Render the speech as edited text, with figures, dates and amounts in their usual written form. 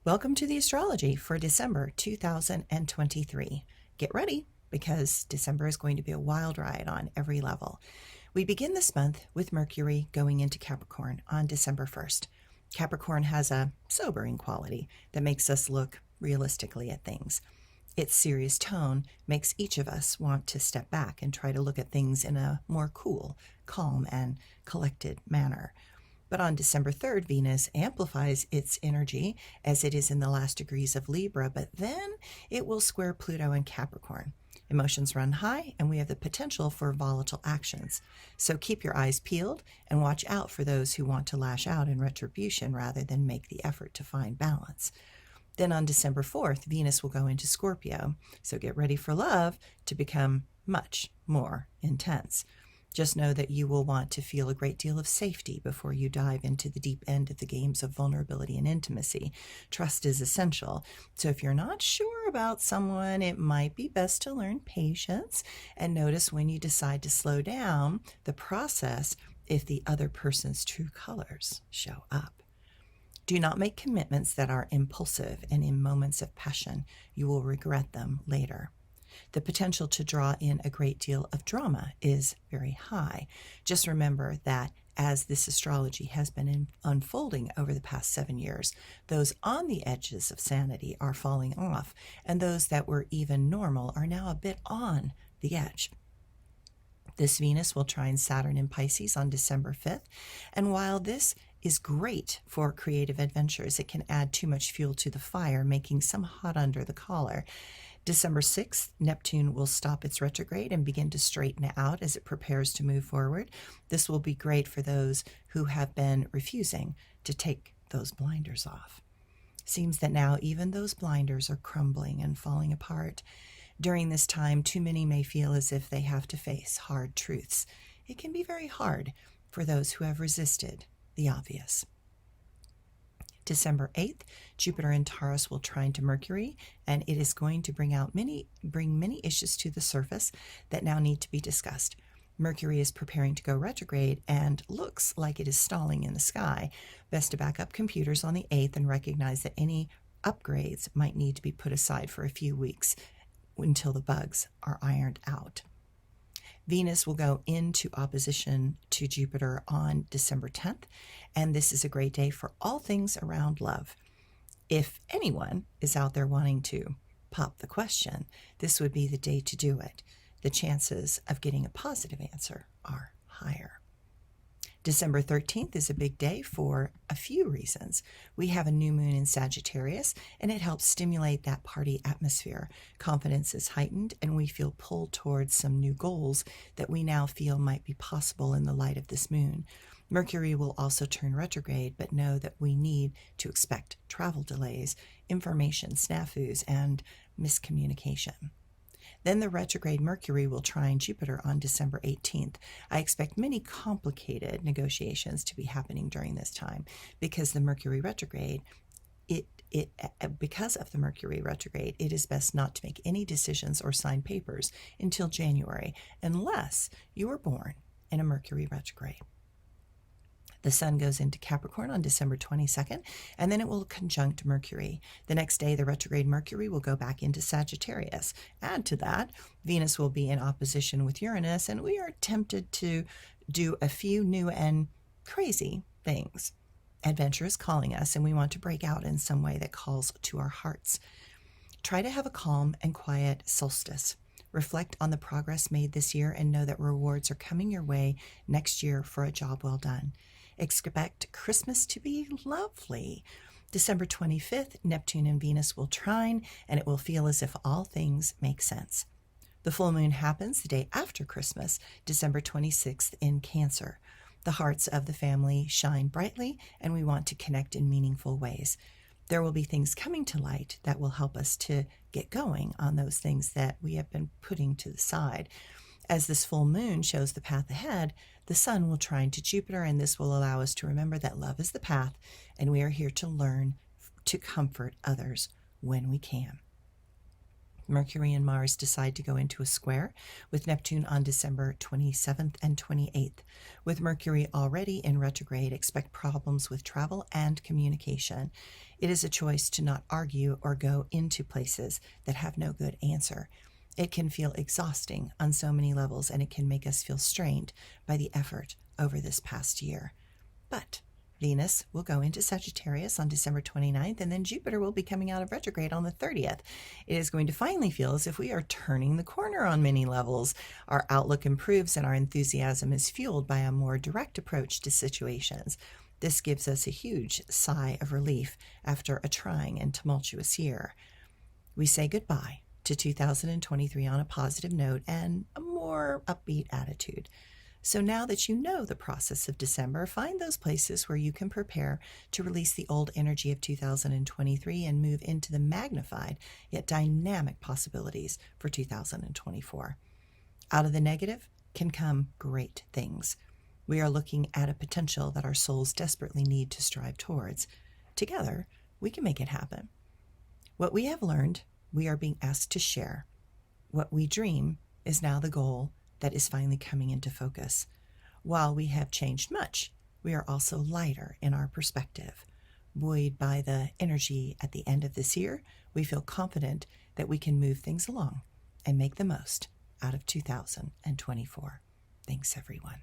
Welcome to the astrology for December 2023. Get ready because December is going to be a wild ride on every level. We begin this month with Mercury going into Capricorn on December 1st. Capricorn has a sobering quality that makes us look realistically at things. Its serious tone makes each of us want to step back and try to look at things in a more cool, calm, and collected manner. But on December 3rd, Venus amplifies its energy as it is in the last degrees of Libra, but then it will square Pluto in Capricorn. Emotions run high, and we have the potential for volatile actions. So keep your eyes peeled and watch out for those who want to lash out in retribution rather than make the effort to find balance. Then on December 4th, Venus will go into Scorpio, so get ready for love to become much more intense. Just know that you will want to feel a great deal of safety before you dive into the deep end of the games of vulnerability and intimacy. Trust is essential. So if you're not sure about someone, it might be best to learn patience and notice when you decide to slow down the process if the other person's true colors show up. Do not make commitments that are impulsive and in moments of passion. You will regret them later. The potential to draw in a great deal of drama is very high. Just remember that as this astrology has been unfolding over the past 7 years, those on the edges of sanity are falling off, and those that were even normal are now a bit on the edge. This Venus will trine Saturn in Pisces on December 5th, and while this is great for creative adventures, it can add too much fuel to the fire, making some hot under the collar. December 6th, Neptune will stop its retrograde and begin to straighten out as it prepares to move forward. This will be great for those who have been refusing to take those blinders off. Seems that now even those blinders are crumbling and falling apart. During this time, too many may feel as if they have to face hard truths. It can be very hard for those who have resisted the obvious. December 8th, Jupiter in Taurus will trine to Mercury, and it is going to bring many issues to the surface that now need to be discussed. Mercury is preparing to go retrograde and looks like it is stalling in the sky. Best to back up computers on the 8th and recognize that any upgrades might need to be put aside for a few weeks until the bugs are ironed out. Venus will go into opposition to Jupiter on December 10th, and this is a great day for all things around love. If anyone is out there wanting to pop the question, this would be the day to do it. The chances of getting a positive answer are higher. December 13th is a big day for a few reasons. We have a new moon in Sagittarius, and it helps stimulate that party atmosphere. Confidence is heightened, and we feel pulled towards some new goals that we now feel might be possible in the light of this moon. Mercury will also turn retrograde, but know that we need to expect travel delays, information snafus, and miscommunication. Then the retrograde Mercury will trine Jupiter on December 18th. I expect many complicated negotiations to be happening during this time because the Mercury retrograde, because of the Mercury retrograde, it is best not to make any decisions or sign papers until January, unless you were born in a Mercury retrograde. The Sun goes into Capricorn on December 22nd, and then it will conjunct Mercury. The next day, the retrograde Mercury will go back into Sagittarius. Add to that, Venus will be in opposition with Uranus, and we are tempted to do a few new and crazy things. Adventure is calling us, and we want to break out in some way that calls to our hearts. Try to have a calm and quiet solstice. Reflect on the progress made this year and know that rewards are coming your way next year for a job well done. Expect Christmas to be lovely. December 25th, Neptune and Venus will trine, and it will feel as if all things make sense. The full moon happens the day after Christmas, December 26th in Cancer. The hearts of the family shine brightly, and we want to connect in meaningful ways. There will be things coming to light that will help us to get going on those things that we have been putting to the side. As this full moon shows the path ahead, the Sun will trine to Jupiter, and this will allow us to remember that love is the path, and we are here to learn to comfort others when we can. Mercury and Mars decide to go into a square with Neptune on December 27th and 28th. With Mercury already in retrograde, expect problems with travel and communication. It is a choice to not argue or go into places that have no good answer. It can feel exhausting on so many levels, and it can make us feel strained by the effort over this past year. But Venus will go into Sagittarius on December 29th, and then Jupiter will be coming out of retrograde on the 30th. It is going to finally feel as if we are turning the corner on many levels. Our outlook improves and our enthusiasm is fueled by a more direct approach to situations. This gives us a huge sigh of relief after a trying and tumultuous year. We say goodbye to 2023 on a positive note and a more upbeat attitude. So now that you know the process of December, find those places where you can prepare to release the old energy of 2023 and move into the magnified yet dynamic possibilities for 2024. Out of the negative can come great things. We are looking at a potential that our souls desperately need to strive towards. Together, we can make it happen. What we have learned, we are being asked to share. What we dream is now the goal that is finally coming into focus. While we have changed much, we are also lighter in our perspective. Buoyed by the energy at the end of this year, we feel confident that we can move things along and make the most out of 2024. Thanks, everyone.